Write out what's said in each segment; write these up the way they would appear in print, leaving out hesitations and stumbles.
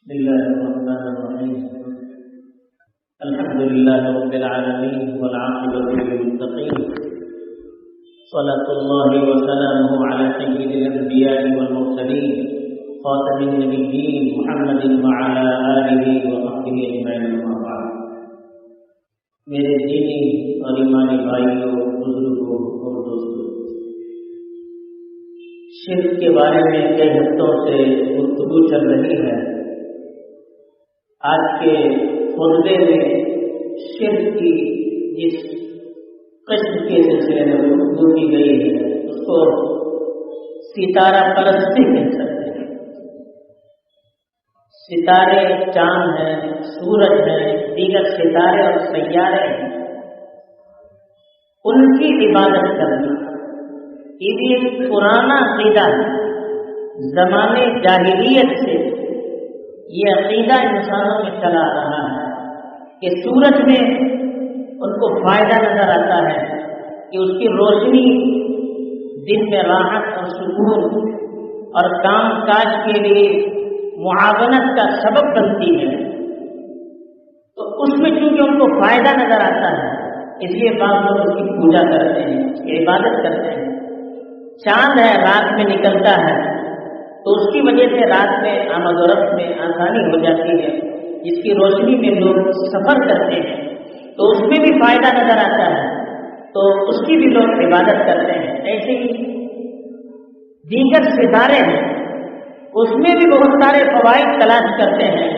بسم الله الرحمن الرحيم. الحمد لله رب العالمين والعاقبة للمتقين. صلاة الله وسلامه على سيد الأنبياء والمرسلين خاتم النبيين محمد وعلى آله وصحبه أجمعين. أما بعد. میرے دینی اور ایمانی بھائیوں، بزرگوں اور دوستوں، شرک کے بارے میں کئی ہفتوں سے گفتگو چل رہی ہے. آج کے خطبے میں شرک کی جس قسم کے سلسلے میں گفتگو کی گئی ہے اس کو ستارہ پرستی کہہ سکتے ہیں. ستارے چاند ہیں، سورج ہیں، دیگر ستارے اور سیارے ہیں، ان کی عبادت کرنا یہ بھی ایک پرانا عقیدہ ہے. زمانے جاہلیت سے یہ عقیدہ انسانوں میں چلا رہا ہے کہ سورج میں ان کو فائدہ نظر آتا ہے کہ اس کی روشنی دن میں راحت اور سکون اور کام کاج کے لیے معاونت کا سبب بنتی ہے. تو اس میں چونکہ ان کو فائدہ نظر آتا ہے اس لیے بعض لوگ اس کی پوجا کرتے ہیں، اس کی عبادت کرتے ہیں. چاند ہے، رات میں نکلتا ہے تو اس کی وجہ سے رات میں آمد و رفت میں آسانی ہو جاتی ہے. جس کی روشنی میں لوگ سفر کرتے ہیں تو اس میں بھی فائدہ نظر آتا ہے تو اس کی بھی لوگ عبادت کرتے ہیں. ایسے ہی دیگر ستارے ہیں، اس میں بھی بہت سارے فوائد تلاش کرتے ہیں.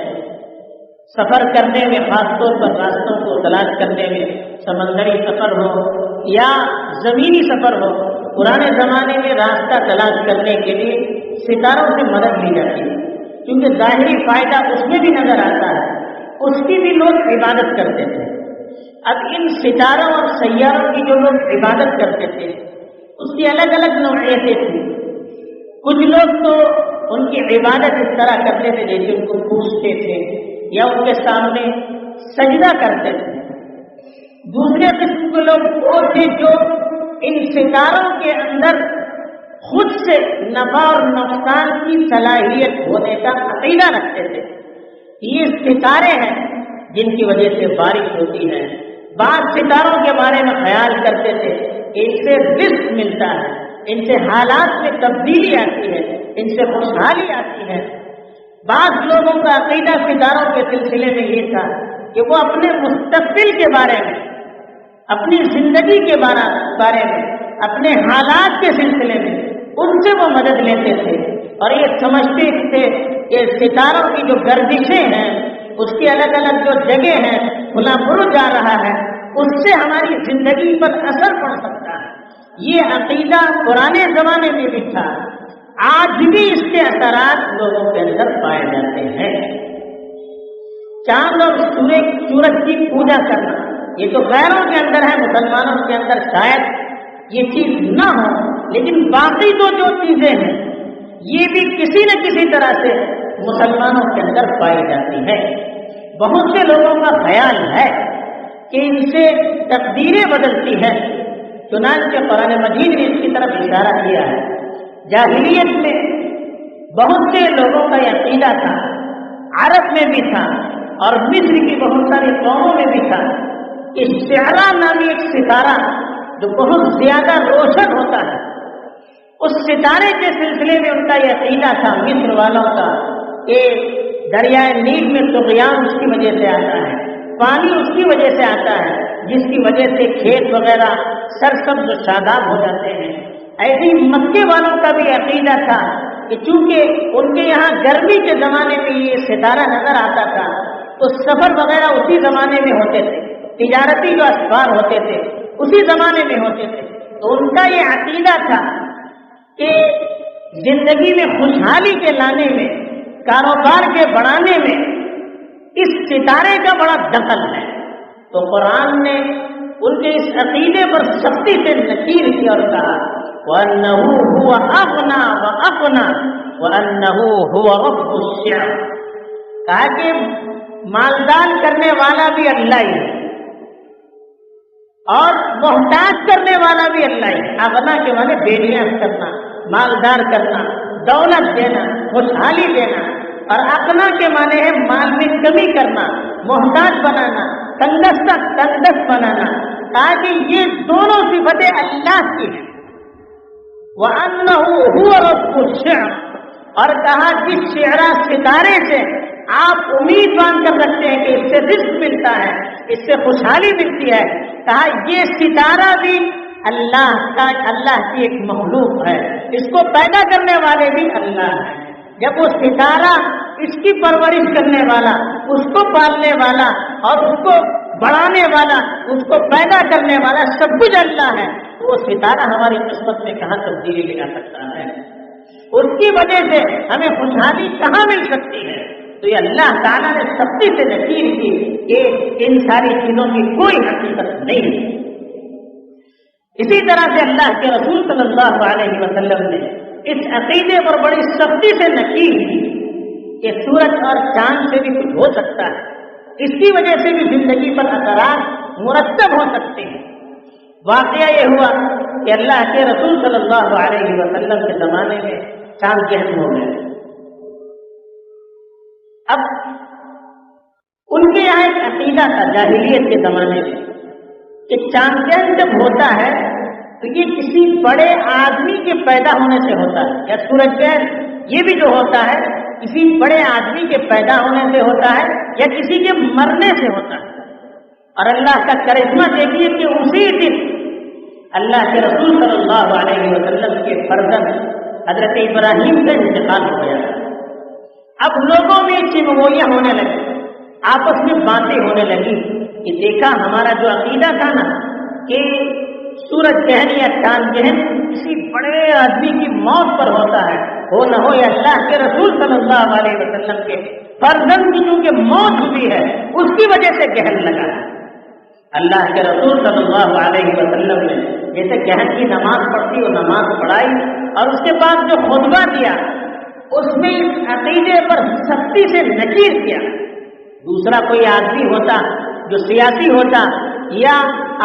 سفر کرنے میں، خاص طور پر راستوں کو تلاش کرنے میں، سمندری سفر ہو یا زمینی سفر ہو، پرانے زمانے میں راستہ تلاش کرنے کے لیے ستاروں سے مدد لی جاتی ہے کیونکہ ظاہری فائدہ اس میں بھی نظر آتا ہے. اس کی بھی لوگ عبادت کرتے تھے. اب ان ستاروں اور سیاروں کی جو لوگ عبادت کرتے تھے اس کی الگ الگ نوعیتیں تھیں. کچھ لوگ تو ان کی عبادت اس طرح کرتے تھے جیسے ان کو پوجتے تھے یا ان کے سامنے سجدہ کرتے تھے. دوسرے قسم کے لوگ وہ تھے جو ان ستاروں کے اندر خود سے نفع اور نقصان کی صلاحیت ہونے کا عقیدہ رکھتے تھے. یہ ستارے ہیں جن کی وجہ سے بارش ہوتی ہے. بعض ستاروں کے بارے میں خیال کرتے تھے کہ ان سے رزق ملتا ہے، ان سے حالات میں تبدیلی آتی ہے، ان سے خوشحالی آتی ہے. بعض لوگوں کا عقیدہ ستاروں کے سلسلے میں یہ تھا کہ وہ اپنے مستقبل کے بارے میں، اپنی زندگی کے بارے میں، اپنے حالات کے سلسلے میں ان سے وہ مدد لیتے تھے اور یہ سمجھتے تھے کہ ستاروں کی جو گردشیں ہیں، اس کی الگ الگ جو جگہ ہیں، کھلا برج جا رہا ہے، اس سے ہماری زندگی پر اثر پڑ سکتا ہے. یہ عقیدہ پرانے زمانے میں بھی تھا. آج بھی اس کے اثرات لوگوں کے اندر پائے جاتے ہیں. چاند اور سورج کی پوجا کرنا یہ تو غیروں کے اندر ہے، مسلمانوں کے اندر شاید یہ چیز نہ ہو، لیکن باقی تو جو چیزیں ہیں یہ بھی کسی نہ کسی طرح سے مسلمانوں کے اندر پائی جاتی ہے. بہت سے لوگوں کا خیال ہے کہ ان سے تقدیریں بدلتی ہیں. چنانچہ قرآن مجید نے اس کی طرف اشارہ کیا ہے. جاہلیت میں بہت سے لوگوں کا یہ عقیدہ تھا، عرب میں بھی تھا اور مصر کی بہت ساری قوموں میں بھی تھا. استعارہ نامی ایک ستارہ جو بہت زیادہ روشن ہوتا ہے، اس ستارے کے سلسلے میں ان کا یہ عقیدہ تھا مصر والوں کا کہ دریائے نیل میں طغیان اس کی وجہ سے آتا ہے، پانی اس کی وجہ سے آتا ہے جس کی وجہ سے کھیت وغیرہ سرسبز و شاداب ہو جاتے ہیں. ایسے ہی مکے والوں کا بھی عقیدہ تھا کہ چونکہ ان کے یہاں گرمی کے زمانے میں یہ ستارہ نظر آتا تھا تو سفر وغیرہ اسی زمانے میں ہوتے تھے، تجارتی جو اسفار ہوتے تھے اسی زمانے میں ہوتے تھے. تو ان کا یہ عقیدہ تھا کہ زندگی میں خوشحالی کے لانے میں، کاروبار کے بڑھانے میں اس ستارے کا بڑا دخل ہے. تو قرآن نے ان کے اس عقیدے پر سختی سے نکیر کی اور کہا وَأَنَّهُ هُوَ أَغْنَى وَأَقْنَى وَأَنَّهُ هُوَ رَبُّ الشِّعْرِ. کہا کہ مالدار کرنے والا بھی اللہ ہی ہے اور محتاج کرنے والا بھی اللہ ہی. اغنا کے معنی بے نیاز کرنا، مالدار کرنا، دولت دینا، خوشحالی دینا، اور اقنا کے معنی ہے مال میں کمی کرنا، محتاج بنانا، تنگس بنانا، تاکہ یہ دونوں صفتیں اللہ کی ہیں۔ وَأَنَّهُ هُوَ رَبُّ الشِّعْرِ، اور کہا جس شعرا ستارے سے آپ امید باندھ کر رکھتے ہیں کہ اس سے رزق ملتا ہے، اس سے خوشحالی ملتی ہے، کہا یہ ستارہ بھی اللہ کی ایک مخلوق ہے، اس کو پیدا کرنے والے بھی اللہ ہیں۔ جب وہ ستارہ، اس کی پرورش کرنے والا، اس کو پالنے والا اور اس کو بڑھانے والا، اس کو پیدا کرنے والا سب کچھ اللہ ہے، تو وہ ستارہ ہماری قسمت میں کہاں تبدیلی لے آ سکتا ہے؟ اس کی وجہ سے ہمیں خوشحالی کہاں مل سکتی ہے؟ تو یہ اللہ تعالیٰ نے سختی سے نکیر کی کہ ان ساری چیزوں کی کوئی حقیقت نہیں ہے۔ اسی طرح سے اللہ کے رسول صلی اللہ علیہ وسلم نے اس عقیدے پر بڑی سختی سے نکیر کی کہ سورج اور چاند سے بھی کچھ ہو سکتا ہے، اس کی وجہ سے بھی زندگی پر اثرات مرتب ہو سکتے ہیں۔ واقعہ یہ ہوا کہ اللہ کے رسول صلی اللہ علیہ وسلم کے زمانے میں چاند گہن ہو گئے۔ اب ان کے یہاں ایک عقیدہ تھا جاہلیت کے زمانے میں کہ چاند گہن جب ہوتا ہے تو یہ کسی بڑے آدمی کے پیدا ہونے سے ہوتا ہے، یا سورج گہن یہ بھی جو ہوتا ہے کسی بڑے آدمی کے پیدا ہونے سے ہوتا ہے یا کسی کے مرنے سے ہوتا ہے۔ اور اللہ کا کرشمہ دیکھیے کہ اسی دن اللہ کے رسول صلی اللہ علیہ وسلم کے فرزند حضرت ابراہیم کا انتقال ہو گیا۔ اب لوگوں میں چمگولیاں ہونے لگی، آپس میں باتیں ہونے لگی کہ دیکھا ہمارا جو عقیدہ تھا نا کہ سورج گہن یا چاند گہن کسی بڑے آدمی کی موت پر ہوتا ہے، ہو نہ ہو یا اللہ کے رسول صلی اللہ علیہ وسلم کے فرزند کی چونکہ موت ہوئی ہے اس کی وجہ سے گہن لگا ہے۔ اللہ کے رسول صلی اللہ علیہ وسلم نے جیسے گہن کی نماز پڑھتی وہ نماز پڑھائی اور اس کے بعد جو خطبہ دیا اس میں اس عقیدے پر سختی سے نکیر کیا۔ دوسرا کوئی آدمی ہوتا جو سیاسی ہوتا یا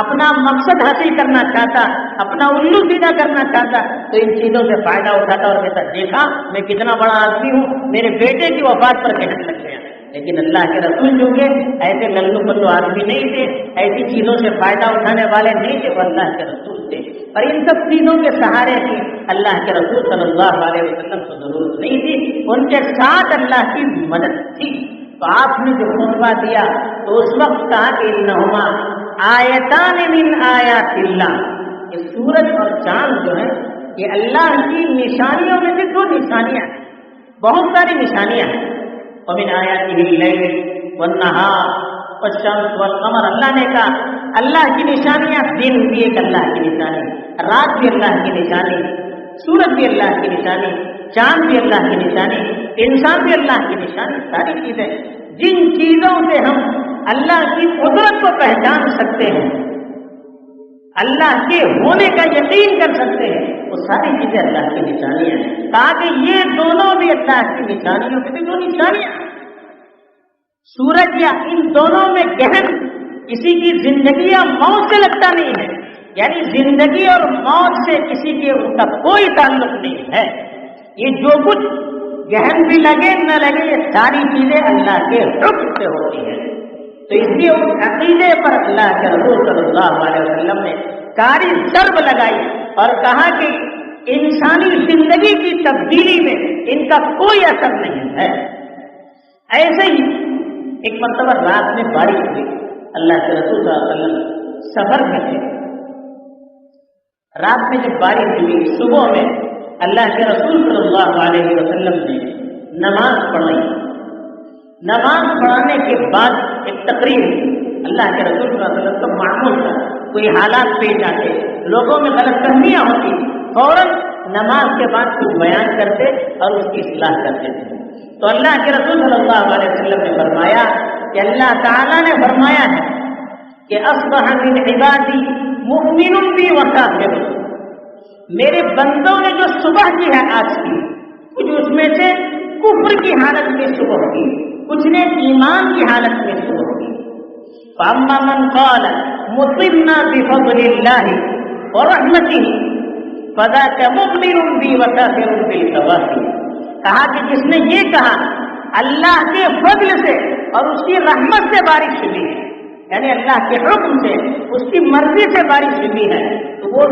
اپنا مقصد حاصل کرنا چاہتا، اپنا الو سیدھا کرنا چاہتا تو ان چیزوں سے فائدہ اٹھاتا اور کہتا دیکھا میں کتنا بڑا آدمی ہوں، میرے بیٹے کی وفات پر گہن لگ گیا۔ لیکن اللہ کے رسول جو کہ ایسے للو پلو آدمی نہیں تھے، ایسی چیزوں سے فائدہ اٹھانے والے نہیں تھے، وہ اللہ کے رسول تھے۔ اور ان سب چیزوں کے سہارے کی اللہ کے رسول صلی اللہ علیہ وسلم کو ضرورت نہیں تھی، ان کے ساتھ اللہ کی مدد تھی۔ تو آپ نے جو خطبہ دیا تو اس وقت کہا کہ انہما آیتان من آیات اللہ، یہ سورج اور چاند جو ہے یہ اللہ کی نشانیوں میں سے دو نشانیاں ہیں، بہت ساری نشانیاں ہیں۔ ومن آیاتہ اللیل والنہار والشمس والقمر، اللہ نے کہا اللہ کی نشانیاں، دن بھی ایک اللہ کی نشانی، رات بھی اللہ کی نشانی، سورج بھی اللہ کی نشانی، چاند بھی اللہ کی نشانی، انسان بھی اللہ کی نشانی، ساری چیزیں جن چیزوں سے ہم اللہ کی قدرت کو پہچان سکتے ہیں، اللہ کے ہونے کا یقین کر سکتے ہیں، وہ ساری چیزیں اللہ کی نشانیاں ہیں، تاکہ یہ دونوں بھی اللہ کی نشانیوں کے دو نشانیاں۔ سورج یا ان دونوں میں گہن کسی کی زندگی یا موت سے لگتا نہیں ہے، یعنی زندگی اور موت سے کسی کے ان کا کوئی تعلق نہیں ہے۔ یہ جو کچھ گہن بھی لگے نہ لگے یہ ساری چیزیں اللہ کے حکم سے ہوتی ہیں۔ تو اس لیے اس عقیدے پر اللہ کے رسول صلی اللہ علیہ وسلم نے کاری ضرب لگائی اور کہا کہ انسانی زندگی کی تبدیلی میں ان کا کوئی اثر نہیں ہے۔ ایسے ہی ایک مرتبہ رات میں بارش ہوئی، اللہ کے رسول صلی اللہ علیہ وسلم سفر میں تھے، رات میں جب بارش ہوئی صبح میں اللہ کے رسول صلی اللہ علیہ وسلم نے نماز پڑھائی۔ نماز پڑھانے کے بعد ایک تقریر، اللہ کے رسول صلی اللہ علیہ وسلم کا معمول تھا، کوئی حالات پیش آتے، لوگوں میں غلط فہمیاں ہوتی، فوراً نماز کے بعد کچھ بیان کرتے اور اس کی اصلاح کرتے تھے۔ تو اللہ کے رسول صلی اللہ علیہ وسلم نے فرمایا کہ اللہ تعالیٰ نے فرمایا ہے کہ اصبح من عبادی مؤمن بی وکافر، میرے بندوں نے جو صبح کی ہے آج کی، کچھ اس میں سے کفر کی حالت میں صبح کی، کچھ نے ایمان کی حالت میں صبح کی۔ فاما من قال مطرنا بفضل اللہ ورحمتہ فذاک مؤمن بی وکافر بالکواکب، کہا کہ جس نے یہ کہا اللہ کے فضل سے اور اس کی رحمت سے بارش ہوئی ہے، یعنی اللہ کے حکم سے، اس کی مرضی سے بارش ہوئی ہے، تو وہ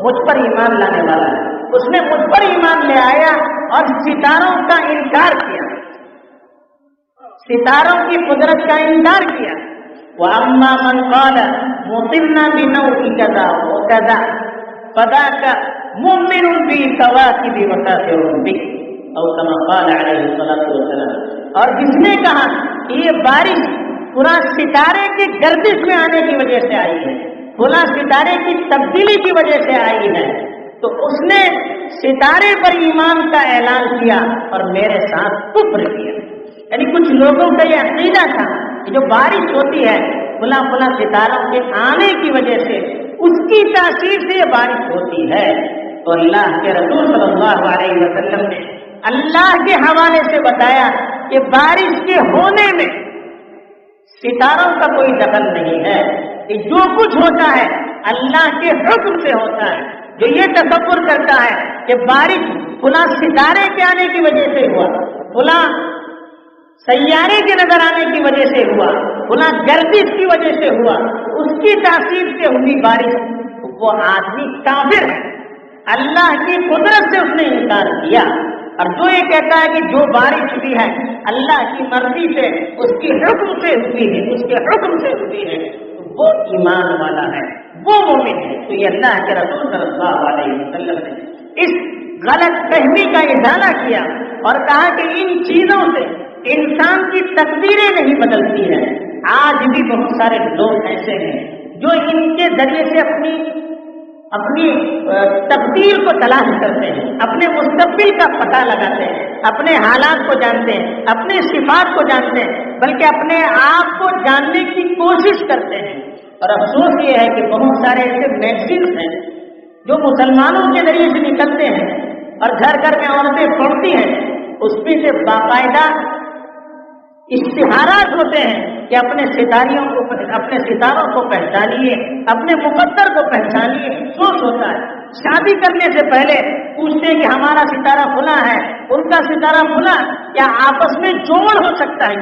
مجھ پر ایمان لانے والا ہے۔ اس نے مجھ پر ایمان لے آیا اور ستاروں کا انکار کیا، ستاروں کی قدرت کا انکار کیا۔ وَأَمَّا مَنْ قَالَ مُطِرْنَا بِنَوْءِ كَذَا وَكَذَا فَذَاكَ مُؤْمِنٌ بِالْكَوَاكِبِ وَكَافِرٌ بِهِ أو كما قال علیہ الصلوۃ والسلام۔ اور جس نے کہا کہ یہ بارش فلاں ستارے کی گردش میں آنے کی وجہ سے آئی ہے، فلاں ستارے کی تبدیلی کی وجہ سے آئی ہے، تو اس نے ستارے پر ایمان کا اعلان کیا اور میرے ساتھ کفر کیا۔ یعنی کچھ لوگوں کا یہ عقیدہ تھا کہ جو بارش ہوتی ہے فلاں فلاں ستاروں کے آنے کی وجہ سے، اس کی تاثیر سے یہ بارش ہوتی ہے، تو اللہ کے رسول صلی اللہ علیہ وسلم نے اللہ کے حوالے سے بتایا کہ بارش کے ہونے میں ستاروں کا کوئی دخل نہیں ہے، کہ جو کچھ ہوتا ہے اللہ کے حکم سے ہوتا ہے۔ جو یہ تصور کرتا ہے کہ بارش فلاں ستارے کے آنے کی وجہ سے ہوا، فلاں سیارے کے نظر آنے کی وجہ سے ہوا، فلاں گردش کی وجہ سے ہوا، اس کی تاثیر سے ہوئی بارش، وہ آدمی کافر ہے، اللہ کی قدرت سے اس نے انکار کیا۔ اور جو یہ کہتا ہے کہ جو بارش ہوئی ہے اللہ کی مرضی سے، اس کے حکم سے ہوئی ہے، اس کے حکم سے ہوئی ہے، وہ ایمان والا ہے، وہ مومن ہے۔ تو یہ اللہ کے رسول صلی اللہ علیہ وسلم نے اس غلط فہمی کا ازالہ کیا اور کہا کہ ان چیزوں سے انسان کی تقدیریں نہیں بدلتی ہیں۔ آج بھی بہت سارے لوگ ایسے ہیں جو ان کے ذریعے سے اپنی تقدیر کو تلاش کرتے ہیں، اپنے مستقبل کا پتہ لگاتے ہیں، اپنے حالات کو جانتے ہیں، اپنے صفات کو جانتے ہیں، بلکہ اپنے آپ کو جاننے کی کوشش کرتے ہیں۔ اور افسوس یہ ہے کہ بہت سارے ایسے میگزینس ہیں جو مسلمانوں کے ذریعے سے نکلتے ہیں اور گھر گھر میں عورتیں پڑھتی ہیں، اس میں سے باقاعدہ اشتہارات ہوتے ہیں کہ اپنے ستاروں کو پہچانیے، اپنے مقدر کو پہچانیے۔ افسوس ہوتا ہے شادی کرنے سے پہلے پوچھتے ہیں کہ ہمارا ستارہ فلاں ہے، ان کا ستارہ فلاں، کیا آپس میں جوڑ ہو سکتا ہے؟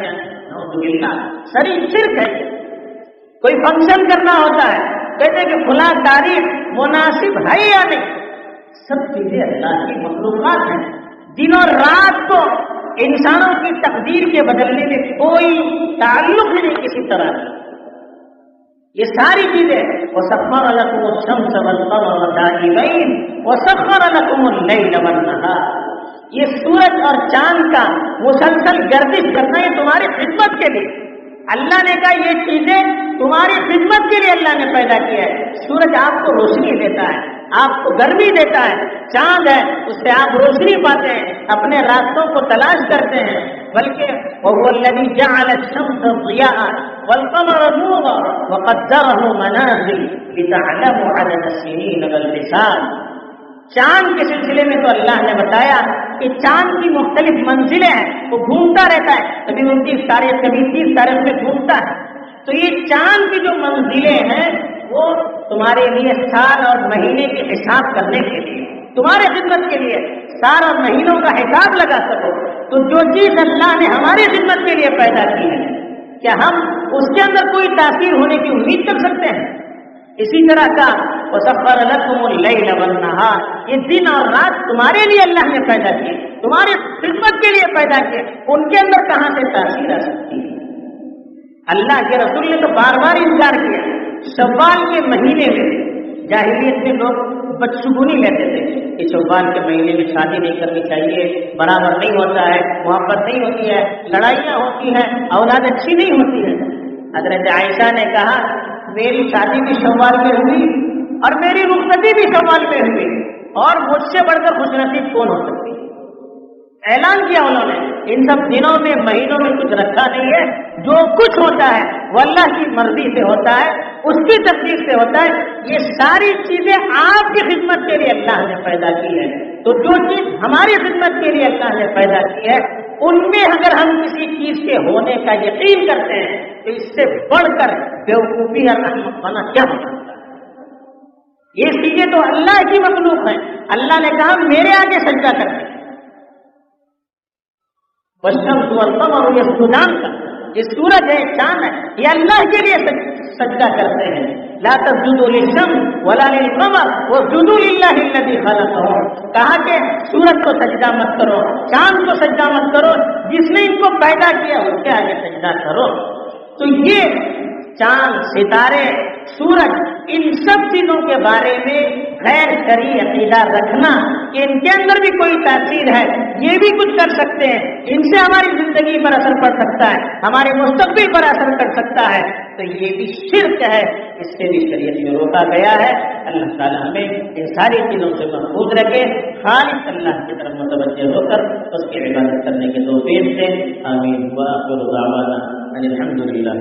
کیا سری شرک ہے؟ کوئی فنکشن کرنا ہوتا ہے، کہتے ہیں کہ فلاں تاریخ مناسب ہے یا نہیں؟ سب چیزیں اللہ کی مخلوقات ہیں، دن اور رات کو انسانوں کی تقدیر کے بدلنے میں کوئی تعلق نہیں کسی طرح کا۔ یہ ساری چیزیں وَسَخَّرَ لَكُمُ الشَّمْسَ وَالْقَمَرَ دَائِبَيْنِ وَسَخَّرَ لَكُمُ اللَّيْلَ وَالنَّهَارَ، یہ سورج اور چاند کا مسلسل گردش کرنا یہ تمہاری خدمت کے لیے، اللہ نے کہا یہ چیزیں تمہاری خدمت کے لیے اللہ نے پیدا کی ہے۔ سورج آپ کو روشنی دیتا ہے، آپ کو گرمی دیتا ہے، چاند ہے اس سے آپ روشنی پاتے ہیں، اپنے راستوں کو تلاش کرتے ہیں، بلکہ وَهُوَ الَّذِي جَعَلَ الشَّمْسَ ضِيَاءً وَالْقَمَرَ نُورًا وَقَدَّرَهُ مَنَازِلَ لِتَعْلَمُوا عَدَدَ السِّنِينَ وَالْحِسَابَ۔ چاند کے سلسلے میں تو اللہ نے بتایا کہ چاند کی مختلف منزلیں ہیں، وہ گھومتا رہتا ہے، کبھی 29 تاریخ کبھی 30 تاریخ میں گھومتا ہے۔ تو یہ چاند کی جو منزلیں ہیں وہ تمہارے لیے سال اور مہینے کے حساب کرنے کے لیے، تمہارے خدمت کے لیے، سال اور مہینوں کا حساب لگا سکو۔ تو جو چیز اللہ نے ہماری خدمت کے لیے پیدا کی ہے، کیا ہم اس کے اندر کوئی تاثیر ہونے کی امید کر سکتے ہیں؟ اسی طرح کا وَسَخَّرَ لَكُمُ اللَّيْلَ وَالنَّهَارَ، یہ دن اور رات تمہارے لیے اللہ نے پیدا کیے، تمہاری خدمت کے لیے پیدا کیے، ان کے اندر کہاں سے تاثیر آ سکتی ہے؟ اللہ کے رسول نے تو بار بار انکار کیا۔ شوال کے مہینے میں جاہلیت میں لوگ بدشگونی لیتے تھے کہ شوال کے مہینے میں شادی نہیں کرنی چاہیے، برابر نہیں ہوتا ہے، محبت نہیں ہوتی ہے، لڑائیاں ہوتی ہیں، اولاد اچھی نہیں ہوتی ہے۔ حضرت عائشہ نے کہا میری شادی بھی شوال میں ہوئی اور میری رخصتی بھی شوال میں ہوئی، اور مجھ سے بڑھ کر خوش نصیب کون ہو سکتی ہے؟ اعلان کیا انہوں نے، ان سب دنوں میں مہینوں میں کچھ رکھا نہیں ہے، جو کچھ ہوتا ہے وہ اللہ کی مرضی سے ہوتا ہے، اس کی تقدیر سے ہوتا ہے۔ یہ ساری چیزیں آپ کی خدمت کے لیے اللہ نے پیدا کی ہے، تو جو چیز ہماری خدمت کے لیے اللہ نے پیدا کی ہے ان میں اگر ہم کسی چیز کے ہونے کا یقین کرتے ہیں تو اس سے بڑھ کر بیوقوفی اور احمق پنا کیا ہو سکتا ہے؟ یہ چیزیں تو اللہ کی مخلوق ہیں، اللہ نے کہا میرے آگے سجدہ کرتے ہیں۔ والشمس والقمر يسجدان کا، یہ سورج ہے، چاند ہے، یہ اللہ کے لیے سجدہ کرتے ہیں. لا تسجدوا للشمس ولا للقمر واسجدوا للہ الذی خلقہم. کہا کہ سورج کو سجدہ مت کرو، چاند کو سجدہ مت کرو، جس نے ان کو پیدا کیا اس کے آگے سجدہ کرو. تو یہ چاند، ستارے، سورج، ان سب چیزوں کے بارے میں غیر شرعی عقیدہ رکھنا کہ ان کے اندر بھی کوئی تاثیر ہے، یہ بھی کچھ کر سکتے ہیں، ان سے ہماری زندگی پر اثر پڑ سکتا ہے، ہمارے مستقبل پر اثر کر سکتا ہے، تو یہ بھی شرک ہے، اس سے بھی شریعت میں روکا گیا ہے. اللہ تعالیٰ ہمیں ان ساری چیزوں سے محفوظ رکھے، خالص اللہ کی طرف متوجہ ہو کر اس کی عبادت کرنے کے توفیق سے. آمین. وآخر دعوانا ان الحمد للہ.